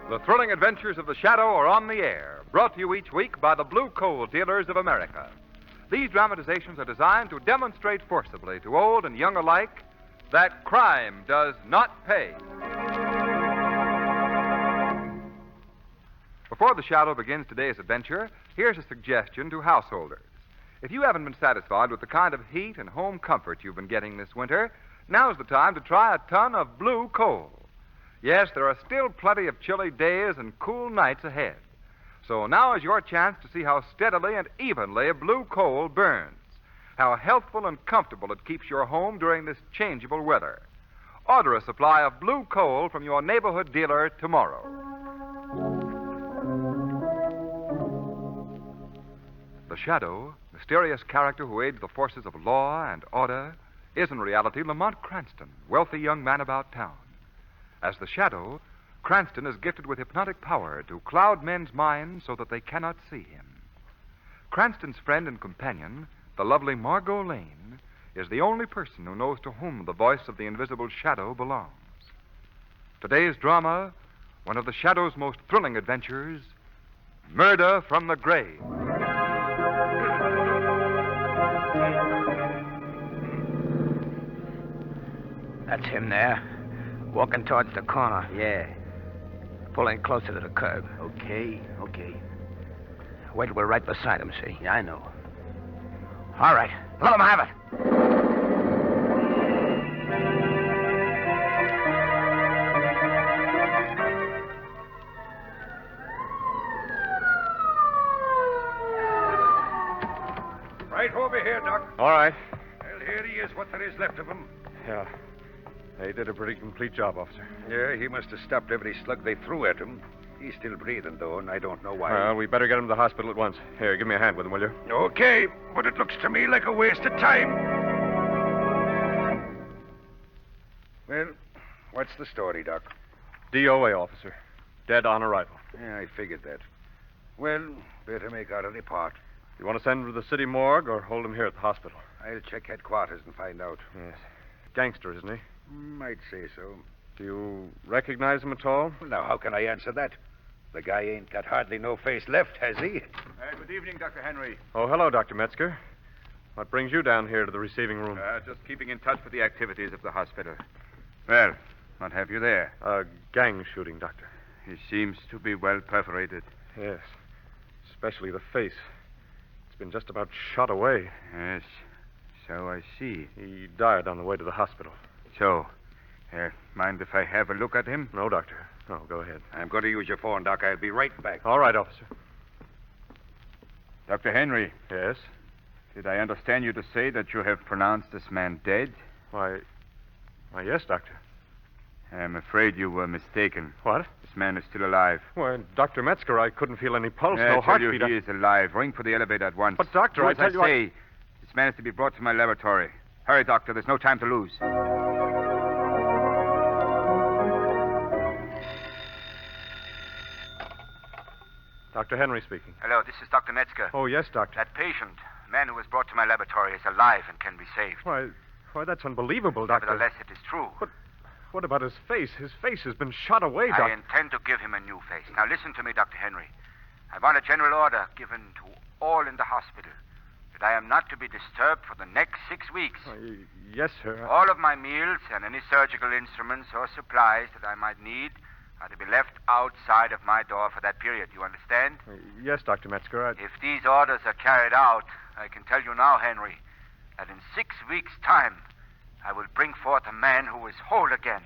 The thrilling adventures of the Shadow are on the air, brought to you each week by the Blue Coal Dealers of America. These dramatizations are designed to demonstrate forcibly to old and young alike that crime does not pay. Before the Shadow begins today's adventure, here's a suggestion to householders. If you haven't been satisfied with the kind of heat and home comfort you've been getting this winter, now's the time to try a ton of Blue Coal. Yes, there are still plenty of chilly days and cool nights ahead. So now is your chance to see how steadily and evenly Blue Coal burns, how healthful and comfortable it keeps your home during this changeable weather. Order a supply of Blue Coal from your neighborhood dealer tomorrow. The Shadow, mysterious character who aids the forces of law and order, is in reality Lamont Cranston, wealthy young man about town. As the Shadow, Cranston is gifted with hypnotic power to cloud men's minds so that they cannot see him. Cranston's friend and companion, the lovely Margot Lane, is the only person who knows to whom the voice of the invisible Shadow belongs. Today's drama, one of the Shadow's most thrilling adventures, Murder from the Grave. That's him there. Walking towards the corner. Yeah. Pull in closer to the curb. Okay. Wait till we're right beside him, see? Yeah, I know. All right. Let him have it. Right over here, Doc. All right. Well, here he is, what there is left of him. Yeah. They did a pretty complete job, officer. Yeah, he must have stopped every slug they threw at him. He's still breathing, though, and I don't know why. Well, we better get him to the hospital at once. Here, give me a hand with him, will you? Okay, but it looks to me like a waste of time. Well, what's the story, Doc? DOA, officer. Dead on arrival. Yeah, I figured that. Well, better make out a report. You want to send him to the city morgue or hold him here at the hospital? I'll check headquarters and find out. Yes. Gangster, isn't he? Might say so. Do you recognize him at all? Well, now, how can I answer that? The guy ain't got hardly no face left, has he? Good evening, Dr. Henry. Oh, hello, Dr. Metzger. What brings you down here to the receiving room? Just keeping in touch with the activities of the hospital. Well, what have you there? A gang shooting, Doctor. He seems to be well perforated. Yes. Especially the face. It's been just about shot away. Yes, so I see. He died on the way to the hospital. So, mind if I have a look at him? No, Doctor. No, go ahead. I'm going to use your phone, Doc. I'll be right back. All right, officer. Dr. Henry, Yes? did I understand you to say that you have pronounced this man dead? Why, yes, Doctor. I'm afraid you were mistaken. What? This man is still alive. Why, Dr. Metzger, I couldn't feel any pulse, I no tell heartbeat. you, he is alive. Ring for the elevator at once. But, Doctor, Do I as tell you... say. This man is to be brought to my laboratory. Hurry, Doctor. There's no time to lose. Dr. Henry speaking. Hello, this is Dr. Metzger. Oh, yes, Doctor. That patient, man who was brought to my laboratory, is alive and can be saved. Why, that's unbelievable, Doctor. Nevertheless, it is true. But what about his face? His face has been shot away, Doctor. I intend to give him a new face. Now, listen to me, Dr. Henry. I want a general order given to all in the hospital that I am not to be disturbed for the next 6 weeks. Yes, sir. All of my meals and any surgical instruments or supplies that I might need are to be left outside of my door for that period. You understand? Yes, Dr. Metzger. If these orders are carried out, I can tell you now, Henry, that in 6 weeks' time, I will bring forth a man who is whole again.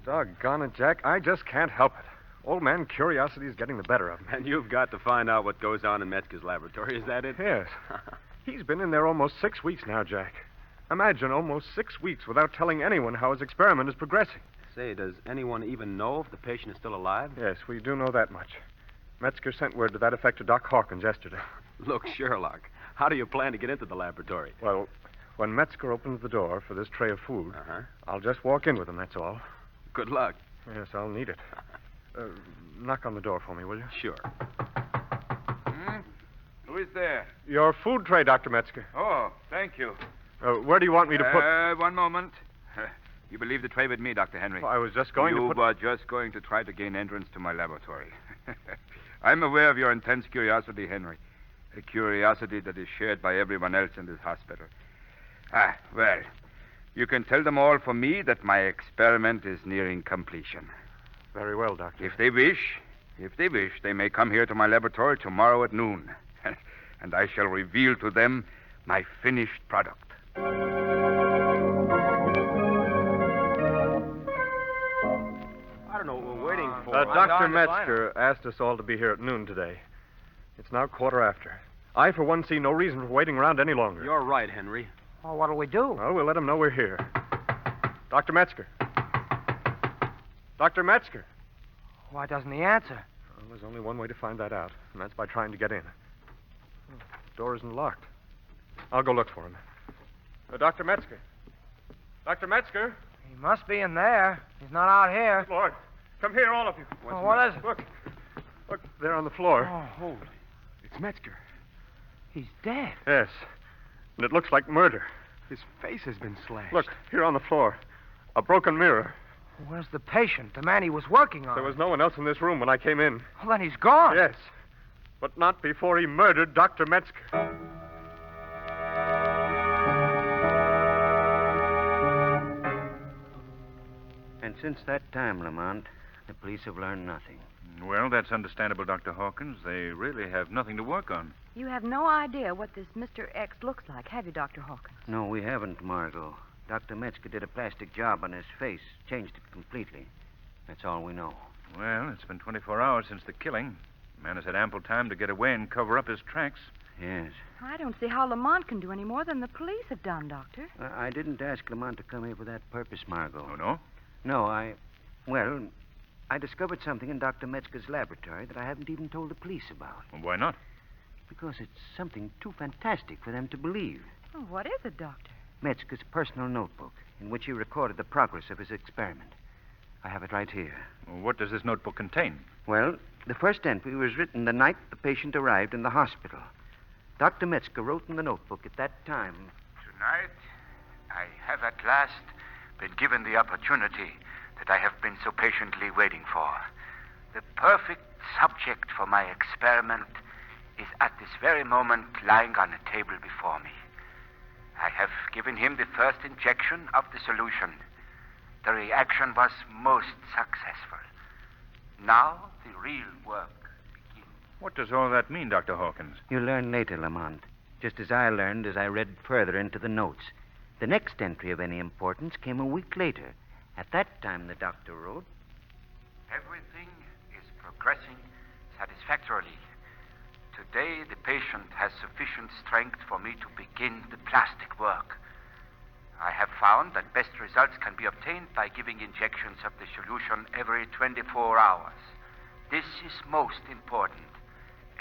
Doggone it, Jack. I just can't help it. Old man curiosity is getting the better of him. And you've got to find out what goes on in Metzger's laboratory. Is that it? Yes. He's been in there almost 6 weeks now, Jack. Imagine almost 6 weeks without telling anyone how his experiment is progressing. Say, does anyone even know if the patient is still alive? Yes, we do know that much. Metzger sent word to that effect to Doc Hawkins yesterday. Look, Sherlock, how do you plan to get into the laboratory? Well, when Metzger opens the door for this tray of food, I'll just walk in with him, that's all. Good luck. Yes, I'll need it. Knock on the door for me, will you? Sure. Who is there? Your food tray, Dr. Metzger. Oh, thank you. Where do you want me to put... One moment. You believe the tray with me, Dr. Henry. Well, I was just going to You put... were just going to try to gain entrance to my laboratory. I'm aware of your intense curiosity, Henry. A curiosity that is shared by everyone else in this hospital. Well, you can tell them all for me that my experiment is nearing completion. Very well, Doctor. If they wish, they may come here to my laboratory tomorrow at noon. And I shall reveal to them my finished product. I don't know what we're waiting for. Dr. Metzger asked us all to be here at noon today. It's now 1:15. I, for one, see no reason for waiting around any longer. You're right, Henry. Well, what'll we do? Well, we'll let him know we're here. Dr. Metzger. Dr. Metzger. Why doesn't he answer? Well, there's only one way to find that out, and that's by trying to get in. The door isn't locked. I'll go look for him. Dr. Metzger. Dr. Metzger. He must be in there. He's not out here. Lord, come here, all of you. What is it? Look, there on the floor. Oh, holy. It's Metzger. He's dead. Yes, and it looks like murder. His face has been slashed. Look, here on the floor. A broken mirror. Where's the patient, the man he was working on? There was no one else in this room when I came in. Well, then he's gone. Yes, but not before he murdered Dr. Metzger. And since that time, Lamont, the police have learned nothing. Well, that's understandable, Dr. Hawkins. They really have nothing to work on. You have no idea what this Mr. X looks like, have you, Dr. Hawkins? No, we haven't, Margot. Dr. Metzger did a plastic job on his face, changed it completely. That's all we know. Well, it's been 24 hours since the killing. The man has had ample time to get away and cover up his tracks. Yes. I don't see how Lamont can do any more than the police have done, Doctor. I didn't ask Lamont to come here for that purpose, Margot. Oh, no? No, I discovered something in Dr. Metzger's laboratory that I haven't even told the police about. Well, why not? Because it's something too fantastic for them to believe. Oh, what is it, Doctor? Metzger's personal notebook, in which he recorded the progress of his experiment. I have it right here. Well, what does this notebook contain? Well, the first entry was written the night the patient arrived in the hospital. Dr. Metzger wrote in the notebook at that time. Tonight, I have at last been given the opportunity that I have been so patiently waiting for. The perfect subject for my experiment is at this very moment lying on a table before me. I have given him the first injection of the solution. The reaction was most successful. Now the real work begins. What does all that mean, Dr. Hawkins? You'll learn later, Lamont, just as I learned as I read further into the notes. The next entry of any importance came a week later. At that time, the doctor wrote, Everything is progressing satisfactorily. Today, the patient has sufficient strength for me to begin the plastic work. I have found that best results can be obtained by giving injections of the solution every 24 hours. This is most important.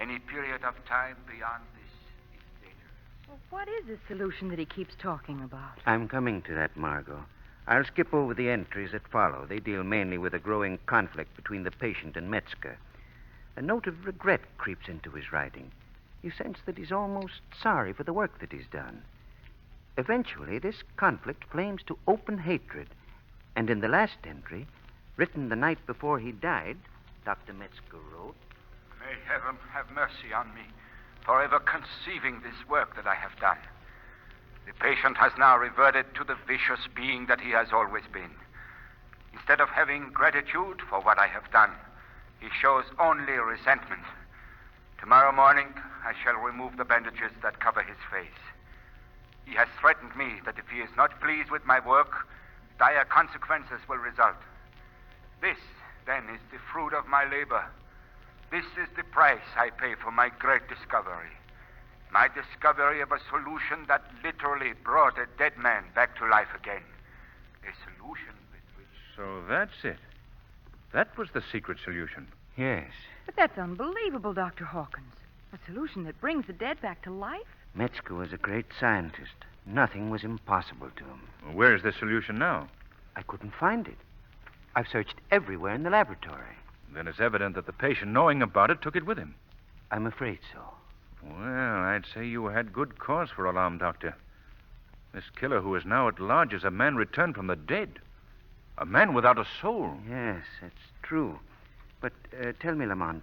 Any period of time beyond this is dangerous. Well, what is this solution that he keeps talking about? I'm coming to that, Margot. I'll skip over the entries that follow. They deal mainly with a growing conflict between the patient and Metzger. A note of regret creeps into his writing. You sense that he's almost sorry for the work that he's done. Eventually, this conflict flames to open hatred. And in the last entry, written the night before he died, Dr. Metzger wrote, May heaven have mercy on me for ever conceiving this work that I have done. The patient has now reverted to the vicious being that he has always been. Instead of having gratitude for what I have done, he shows only resentment. Tomorrow morning, I shall remove the bandages that cover his face. He has threatened me that if he is not pleased with my work, dire consequences will result. This, then, is the fruit of my labor. This is the price I pay for my great discovery. My discovery of a solution that literally brought a dead man back to life again. A solution with which... So that's it. That was the secret solution. Yes. But that's unbelievable, Dr. Hawkins. A solution that brings the dead back to life? Metzger was a great scientist. Nothing was impossible to him. Well, where's the solution now? I couldn't find it. I've searched everywhere in the laboratory. Then it's evident that the patient, knowing about it, took it with him. I'm afraid so. Well, I'd say you had good cause for alarm, Doctor. This killer who is now at large is a man returned from the dead. A man without a soul. Yes, that's true. But tell me, Lamont,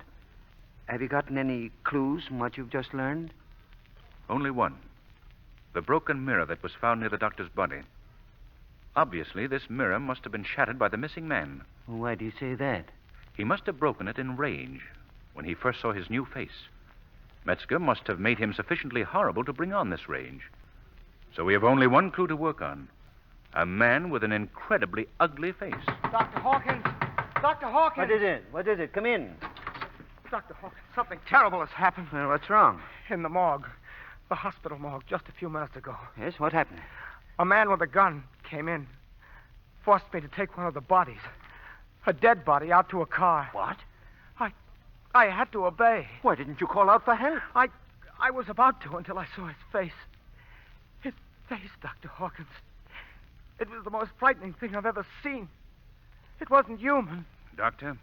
have you gotten any clues from what you've just learned? Only one. The broken mirror that was found near the doctor's body. Obviously, this mirror must have been shattered by the missing man. Why do you say that? He must have broken it in rage when he first saw his new face. Metzger must have made him sufficiently horrible to bring on this rage. So we have only one clue to work on. A man with an incredibly ugly face. Dr. Hawkins! Dr. Hawkins! What is it? What is it? Come in. Dr. Hawkins, something terrible has happened. Well, what's wrong? In the morgue. The hospital morgue, just a few minutes ago. Yes, what happened? A man with a gun came in. Forced me to take one of the bodies. A dead body out to a car. What? I had to obey. Why didn't you call out for help? I was about to until I saw his face. His face, Dr. Hawkins. It was the most frightening thing I've ever seen. It wasn't human. Doctor,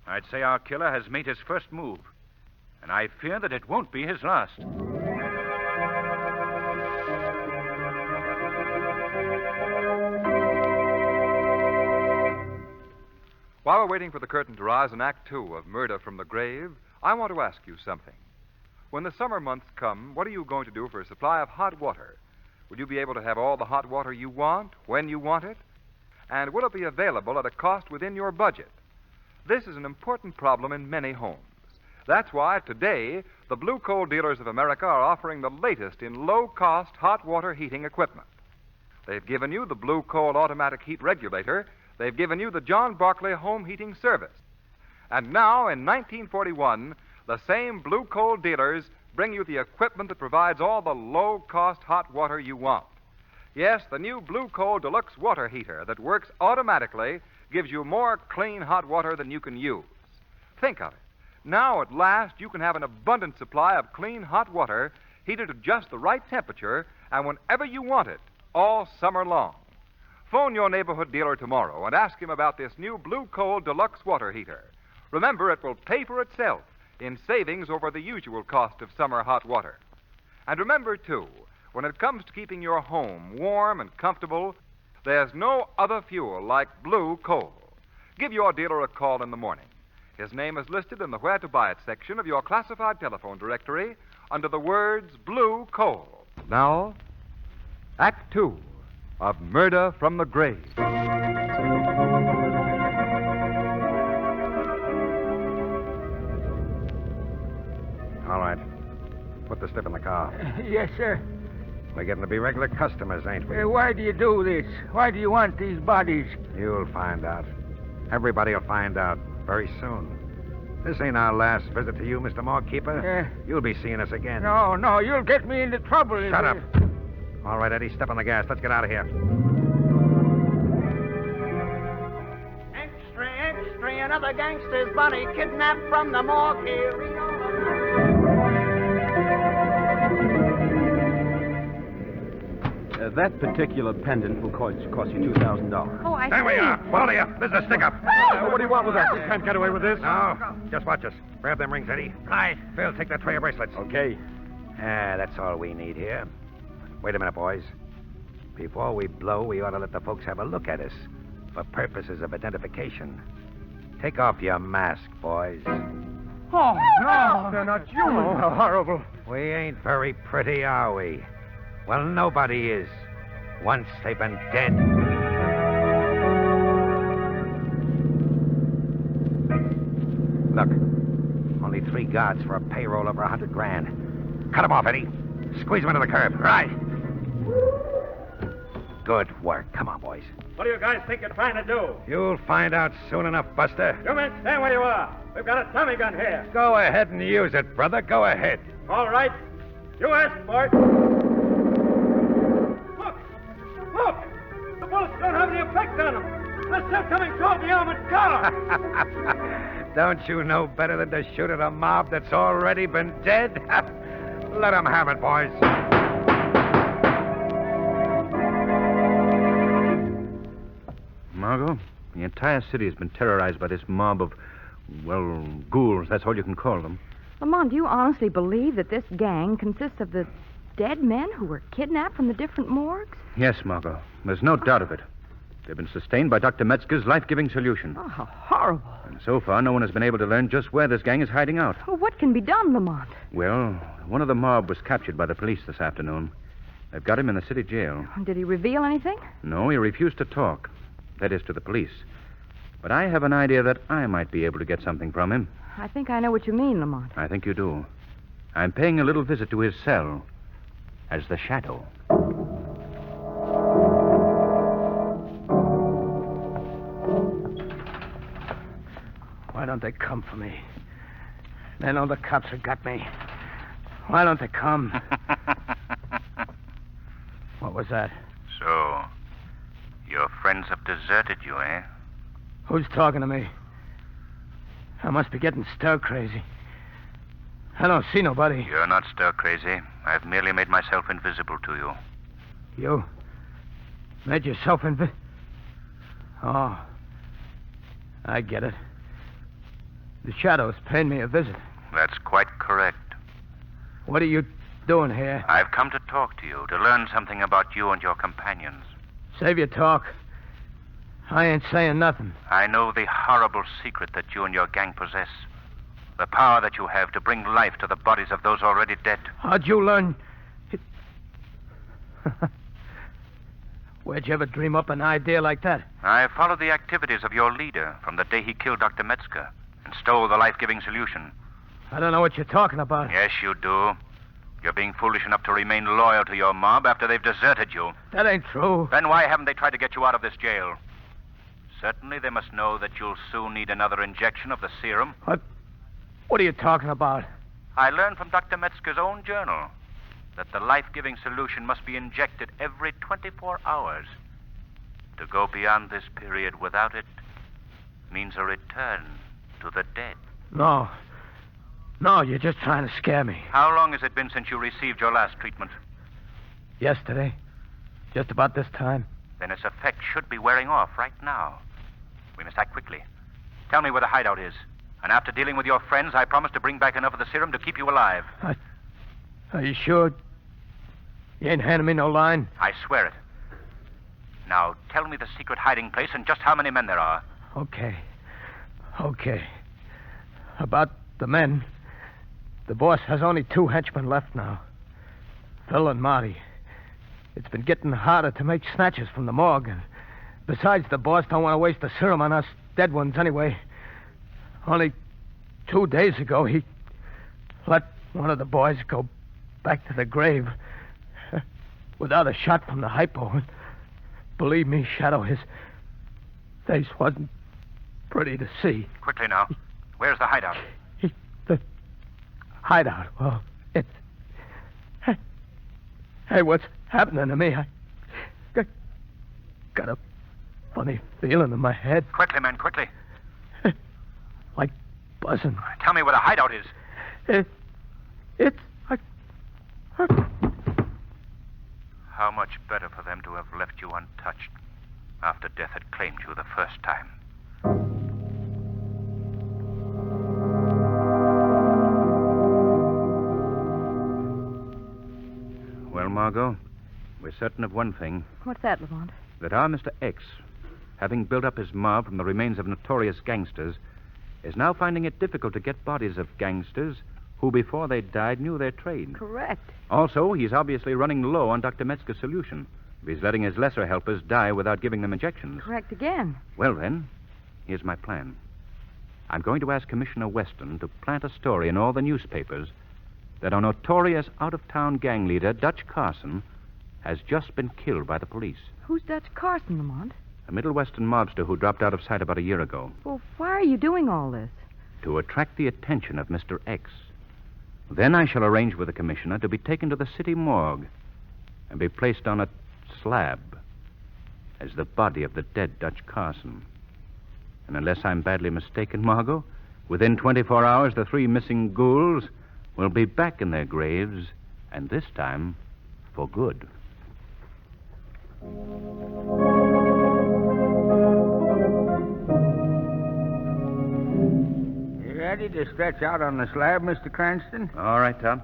I'd say our killer has made his first move. And I fear that it won't be his last. While we're waiting for the curtain to rise in Act 2 of Murder from the Grave, I want to ask you something. When the summer months come, what are you going to do for a supply of hot water? Will you be able to have all the hot water you want, when you want it? And will it be available at a cost within your budget? This is an important problem in many homes. That's why today, the Blue Coal Dealers of America are offering the latest in low-cost hot water heating equipment. They've given you the Blue Coal Automatic Heat Regulator. They've given you the John Barclay Home Heating Service. And now, in 1941, the same Blue Coal dealers bring you the equipment that provides all the low-cost hot water you want. Yes, the new Blue Coal Deluxe Water Heater that works automatically gives you more clean hot water than you can use. Think of it. Now, at last, you can have an abundant supply of clean hot water heated to just the right temperature and whenever you want it, all summer long. Phone your neighborhood dealer tomorrow and ask him about this new Blue Coal Deluxe Water Heater. Remember, it will pay for itself in savings over the usual cost of summer hot water. And remember, too, when it comes to keeping your home warm and comfortable, there's no other fuel like Blue Coal. Give your dealer a call in the morning. His name is listed in the Where to Buy It section of your classified telephone directory under the words Blue Coal. Now, Act 2 of Murder from the Grave. All right. Put the stiff in the car. Yes, sir. We're getting to be regular customers, ain't we? Why do you do this? Why do you want these bodies? You'll find out. Everybody will find out very soon. This ain't our last visit to you, Mr. Morgue-keeper. You'll be seeing us again. No, you'll get me into trouble. Shut up. All right, Eddie, step on the gas. Let's get out of here. Extra, another gangster's body kidnapped from the morgue here. That particular pendant will cost you $2,000. Oh, I There see. we are. All of you. This is a stick-up. What do you want with us? We can't get away with this. No, just watch us. Grab them rings, Eddie. Right. Phil, take that tray of bracelets. Okay. That's all we need here. Wait a minute, boys. Before we blow, we ought to let the folks have a look at us for purposes of identification. Take off your mask, boys. Oh, no, they're not human. Oh, how horrible. We ain't very pretty, are we? Well, nobody is. Once they've been dead. Look, only 3 guards for a payroll over $100,000. Cut them off, Eddie. Squeeze them into the curb. Right. Good work. Come on, boys. What do you guys think you're trying to do? You'll find out soon enough, Buster. You men, stand where you are. We've got a Tommy gun here. Go ahead and use it, brother. Go ahead. All right. You asked for it. Look! The bullets don't have any effect on them. They're still coming toward the armored car. Don't you know better than to shoot at a mob that's already been dead? Let them have it, boys. Margot, the entire city has been terrorized by this mob of, well, ghouls. That's all you can call them. Lamont, do you honestly believe that this gang consists of the dead men who were kidnapped from the different morgues? Yes, Margot. There's no doubt of it. They've been sustained by Dr. Metzger's life-giving solution. Oh, how horrible. And so far, no one has been able to learn just where this gang is hiding out. Well, what can be done, Lamont? Well, one of the mob was captured by the police this afternoon. They've got him in the city jail. Did he reveal anything? No, he refused to talk. That is, to the police. But I have an idea that I might be able to get something from him. I think I know what you mean, Lamont. I think you do. I'm paying a little visit to his cell as the Shadow. Why don't they come for me? They know the cops have got me. Why don't they come? What was that? So, your friends have deserted you, eh? Who's talking to me? I must be getting stir crazy. I don't see nobody. You're not stir crazy. I've merely made myself invisible to you. You made yourself Oh, I get it. The Shadow's paying me a visit. That's quite correct. What are you doing here? I've come to talk to you, to learn something about you and your companions. Save your talk. I ain't saying nothing. I know the horrible secret that you and your gang possess. The power that you have to bring life to the bodies of those already dead. How'd you learn? Where'd you ever dream up an idea like that? I followed the activities of your leader from the day he killed Dr. Metzger and stole the life-giving solution. I don't know what you're talking about. Yes, you do. You're being foolish enough to remain loyal to your mob after they've deserted you. That ain't true. Then why haven't they tried to get you out of this jail? Certainly they must know that you'll soon need another injection of the serum. What are you talking about? I learned from Dr. Metzger's own journal that the life-giving solution must be injected every 24 hours. To go beyond this period without it means a return to the dead. No, you're just trying to scare me. How long has it been since you received your last treatment? Yesterday. Just about this time. Then its effect should be wearing off right now. We must act quickly. Tell me where the hideout is. And after dealing with your friends, I promise to bring back enough of the serum to keep you alive. Are you sure? You ain't handing me no line? I swear it. Now, tell me the secret hiding place and just how many men there are. Okay. About the men, the boss has only 2 henchmen left now. Phil and Marty. It's been getting harder to make snatches from the morgue. And besides, the boss don't want to waste the serum on us dead ones anyway. Only 2 days ago, he let one of the boys go back to the grave without a shot from the hypo. And believe me, Shadow, his face wasn't pretty to see. Quickly now. Where's the hideout? The hideout? Well, it's... Hey, what's happening to me? I got a funny feeling in my head. Quickly, men, quickly. Like buzzing. Tell me where the hideout is. It's... How much better for them to have left you untouched after death had claimed you the first time. Well, Margot, we're certain of one thing. What's that, Lamont? That our Mr. X, having built up his mob from the remains of notorious gangsters, is now finding it difficult to get bodies of gangsters who, before they died, knew their trade. Correct. Also, he's obviously running low on Dr. Metzger's solution. If he's letting his lesser helpers die without giving them injections. Correct again. Well, then, here's my plan. I'm going to ask Commissioner Weston to plant a story in all the newspapers that our notorious out-of-town gang leader, Dutch Carson, has just been killed by the police. Who's Dutch Carson, Lamont? A Middle Western mobster who dropped out of sight about a year ago. Well, why are you doing all this? To attract the attention of Mr. X. Then I shall arrange with the commissioner to be taken to the city morgue and be placed on a slab as the body of the dead Dutch Carson. And unless I'm badly mistaken, Margot, within 24 hours, the 3 missing ghouls will be back in their graves, and this time for good. You ready to stretch out on the slab, Mr. Cranston? All right, Tom.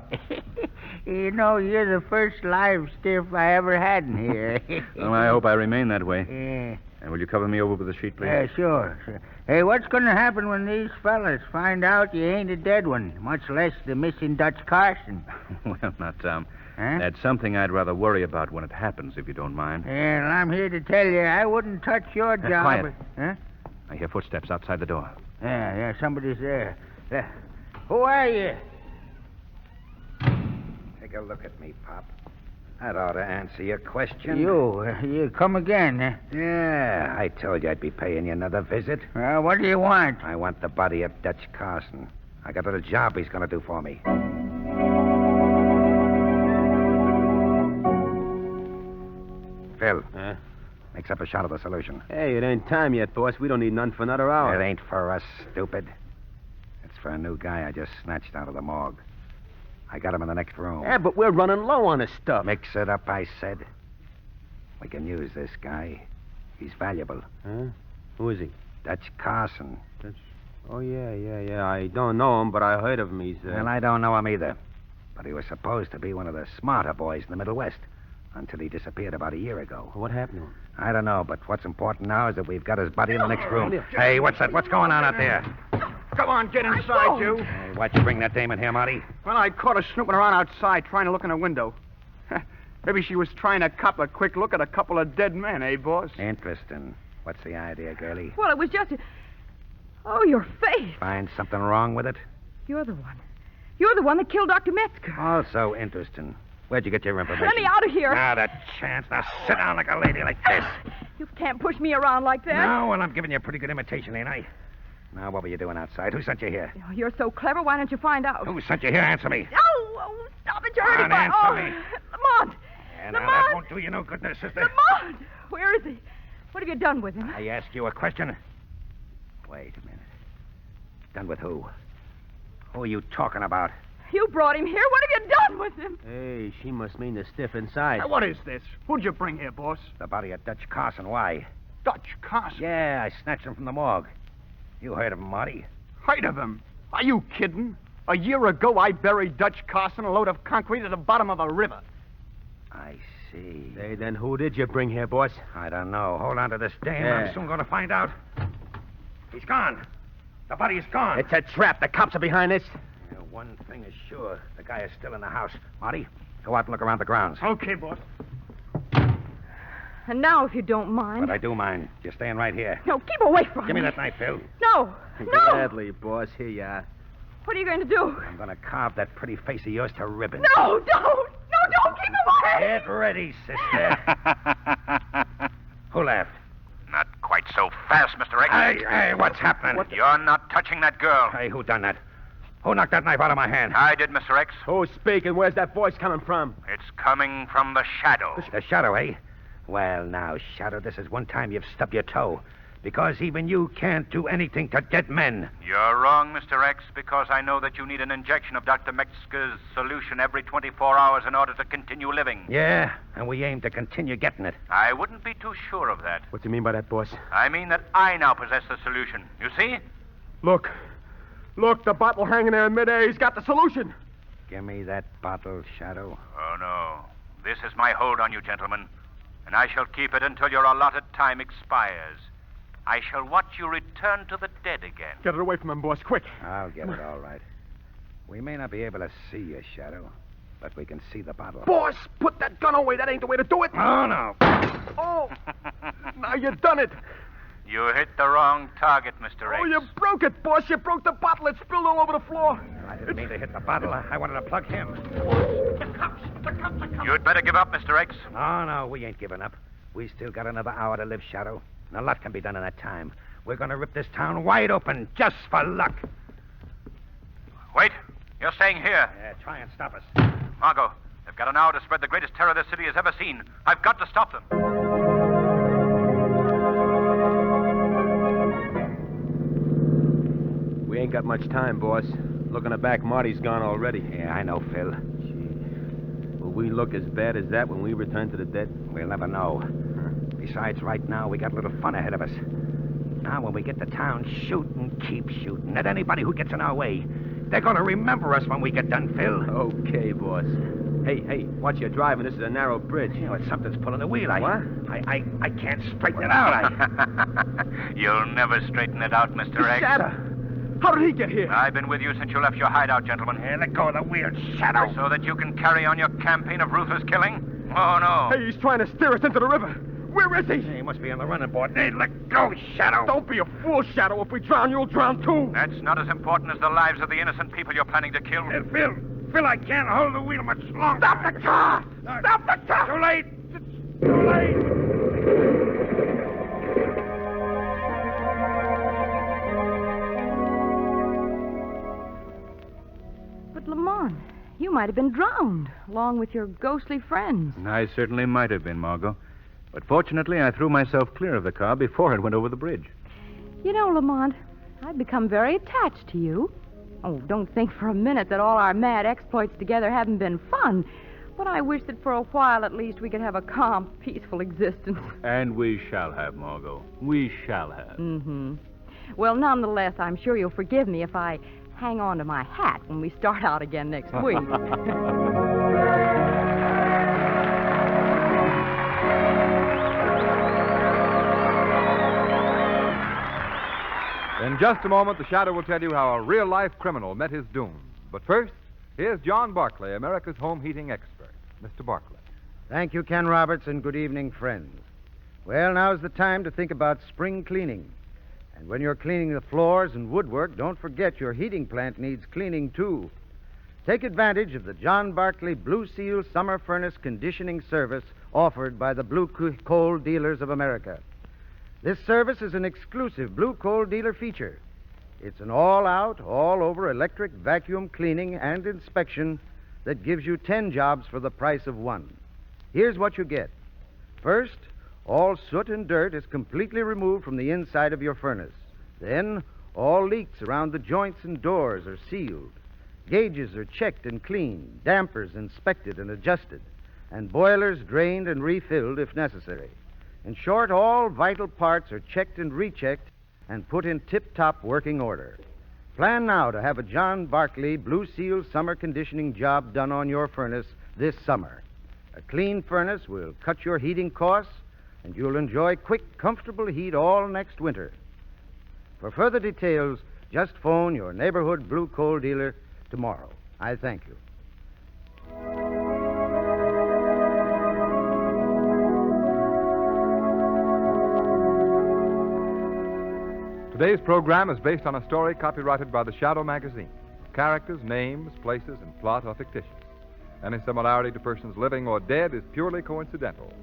You know, you're the first live stiff I ever had in here. Well, I hope I remain that way. Yeah. And will you cover me over with a sheet, please? Yeah, sure. Hey, what's going to happen when these fellas find out you ain't a dead one, much less the missing Dutch Carson? Well, now, Tom, Huh? that's something I'd rather worry about when it happens, if you don't mind. Yeah, well, I'm here to tell you I wouldn't touch your job. Quiet. Huh? I hear footsteps outside the door. Yeah, somebody's there. Who are you? Take a look at me, Pop. That ought to answer your question. You come again, huh? Yeah, I told you I'd be paying you another visit. Well, what do you want? I want the body of Dutch Carson. I got a little job he's going to do for me. Phil. Huh? Mix up a shot of the solution. Hey, it ain't time yet, boss. We don't need none for another hour. It ain't for us, stupid. It's for a new guy I just snatched out of the morgue. I got him in the next room. Yeah, but we're running low on this stuff. Mix it up, I said. We can use this guy. He's valuable. Huh? Who is he? Dutch Carson. Oh, yeah. I don't know him, but I heard of him. He's, Well, I don't know him either. But he was supposed to be one of the smarter boys in the Middle West until he disappeared about a year ago. What happened to him? I don't know, but what's important now is that we've got his body in the next room. Hey, what's that? What's going on out there? Come on, get inside, you. Hey, why'd you bring that dame in here, Marty? Well, I caught her snooping around outside trying to look in a window. Maybe she was trying to cop a quick look at a couple of dead men, eh, boss? Interesting. What's the idea, girlie? Well, it was just... Oh, your face. Find something wrong with it? You're the one. You're the one that killed Dr. Metzger. Also interesting. Where'd you get your information? Let me out of here. Not a chance. Now sit down like a lady like this. You can't push me around like that. No, well, I'm giving you a pretty good imitation, ain't I? Now, what were you doing outside? Who sent you here? Oh, you're so clever. Why don't you find out? Who sent you here? Answer me. Oh, stop it. You're hurting my... Answer me. Lamont. And now Lamont. that won't do you no good, sister. Lamont. Where is he? What have you done with him? I ask you a question. Wait a minute. Done with who? Who are you talking about? You brought him here. What have you done with him? Hey, she must mean the stiff inside. Now, what is this? Who'd you bring here, boss? The body of Dutch Carson. Why? Dutch Carson. Yeah, I snatched him from the morgue. You heard of him, Marty? Heard of him? Are you kidding? A year ago, I buried Dutch Carson a load of concrete at the bottom of a river. I see. Hey, then who did you bring here, boss? I don't know. Hold on to this dame. Yeah. I'm soon going to find out. He's gone. The body is gone. It's a trap. The cops are behind this. Yeah, one thing is sure. The guy is still in the house. Marty, go out and look around the grounds. Okay, boss. And now, if you don't mind... But I do mind. You're staying right here. No, keep away from Give me that knife, Phil. No. Gladly, boss. Here you are. What are you going to do? I'm going to carve that pretty face of yours to ribbons. No, don't. No, don't. Keep away. Get ready, sister. Who laughed? Not quite so fast, Mr. X. Hey, what's happening? You're not touching that girl. Hey, who done that? Who knocked that knife out of my hand? I did, Mr. X. Who's speaking? Where's that voice coming from? It's coming from the shadow. The shadow, eh? Well, now, Shadow, this is one time you've stubbed your toe. Because even you can't do anything to dead men. You're wrong, Mr. X, because I know that you need an injection of Dr. Metzger's solution every 24 hours in order to continue living. Yeah, and we aim to continue getting it. I wouldn't be too sure of that. What do you mean by that, boss? I mean that I now possess the solution. You see? Look, the bottle hanging there in midair. He's got the solution. Give me that bottle, Shadow. Oh, no. This is my hold on you, gentlemen. And I shall keep it until your allotted time expires. I shall watch you return to the dead again. Get it away from him, boss, quick. I'll get it all right. We may not be able to see you, Shadow, but we can see the bottle. Boss, put that gun away. That ain't the way to do it. Oh, no. Oh, now you done it. You hit the wrong target, Mr. X. Oh, you broke it, boss. You broke the bottle. It spilled all over the floor. I didn't mean to hit the bottle. I wanted to plug him. The cops. You'd better give up, Mr. X. No, we ain't giving up. We still got another hour to live, Shadow. And a lot can be done in that time. We're going to rip this town wide open just for luck. Wait. You're staying here. Yeah, try and stop us. Margot, they've got an hour to spread the greatest terror this city has ever seen. I've got to stop them. We ain't got much time, boss. Looking back, Marty's gone already. Yeah, I know, Phil. Will we look as bad as that when we return to the dead? We'll never know. Besides, right now, we got a little fun ahead of us. Now, when we get to town, shoot and keep shooting at anybody who gets in our way. They're going to remember us when we get done, Phil. Okay, boss. Hey, watch your driving. This is a narrow bridge. You know, it's something's pulling the wheel. What? I can't straighten it out. You'll never straighten it out, Mr. X. Shadow. How did he get here? I've been with you since you left your hideout, gentlemen. Hey, let go of the wheel, Shadow. So that you can carry on your campaign of ruthless killing? Oh, no. Hey, he's trying to steer us into the river. Where is he? He must be on the running board. Hey, let go, Shadow. Don't be a fool, Shadow. If we drown, you'll drown too. That's not as important as the lives of the innocent people you're planning to kill. Hey, Phil, I can't hold the wheel much longer. Stop the car! Stop the car! Too late. It's too late. But, Lamont, you might have been drowned, along with your ghostly friends. I certainly might have been, Margot. But fortunately, I threw myself clear of the car before it went over the bridge. You know, Lamont, I've become very attached to you. Oh, don't think for a minute that all our mad exploits together haven't been fun. But I wish that for a while, at least, we could have a calm, peaceful existence. And we shall have, Margot. We shall have. Mm-hmm. Well, nonetheless, I'm sure you'll forgive me if I hang on to my hat when we start out again next week. In just a moment, the Shadow will tell you how a real-life criminal met his doom. But first, here's John Barclay, America's home heating expert. Mr. Barclay. Thank you, Ken Roberts, and good evening, friends. Well, now's the time to think about spring cleaning. And when you're cleaning the floors and woodwork, don't forget your heating plant needs cleaning, too. Take advantage of the John Barclay Blue Seal Summer Furnace Conditioning Service offered by the Blue Coal Dealers of America. This service is an exclusive Blue Coal Dealer feature. It's an all-out, all-over electric vacuum cleaning and inspection that gives you 10 jobs for the price of one. Here's what you get. First, all soot and dirt is completely removed from the inside of your furnace. Then, all leaks around the joints and doors are sealed. Gauges are checked and cleaned, dampers inspected and adjusted, and boilers drained and refilled if necessary. In short, all vital parts are checked and rechecked and put in tip-top working order. Plan now to have a John Barclay Blue Seal summer conditioning job done on your furnace this summer. A clean furnace will cut your heating costs, and you'll enjoy quick, comfortable heat all next winter. For further details, just phone your neighborhood Blue Coal dealer tomorrow. I thank you. Today's program is based on a story copyrighted by the Shadow magazine. Characters, names, places, and plot are fictitious. Any similarity to persons living or dead is purely coincidental.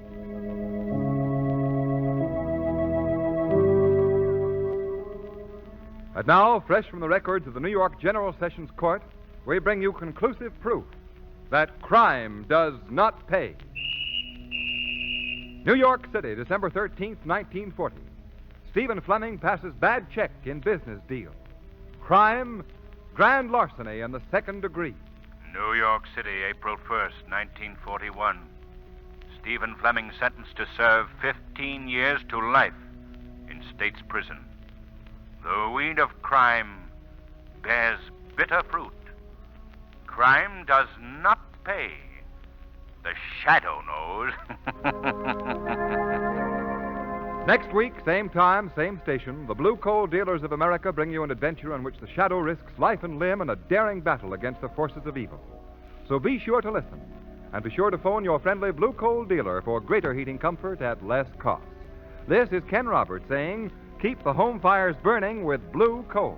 And now, fresh from the records of the New York General Sessions Court, we bring you conclusive proof that crime does not pay. New York City, December 13th, 1940. Stephen Fleming passes bad check in business deal. Crime, grand larceny in the second degree. New York City, April 1st, 1941. Stephen Fleming sentenced to serve 15 years to life in state's prison. The weed of crime bears bitter fruit. Crime does not pay. The Shadow knows. Next week, same time, same station, the Blue Coal Dealers of America bring you an adventure in which the Shadow risks life and limb in a daring battle against the forces of evil. So be sure to listen, and be sure to phone your friendly Blue Coal dealer for greater heating comfort at less cost. This is Ken Roberts saying, keep the home fires burning with Blue Coal.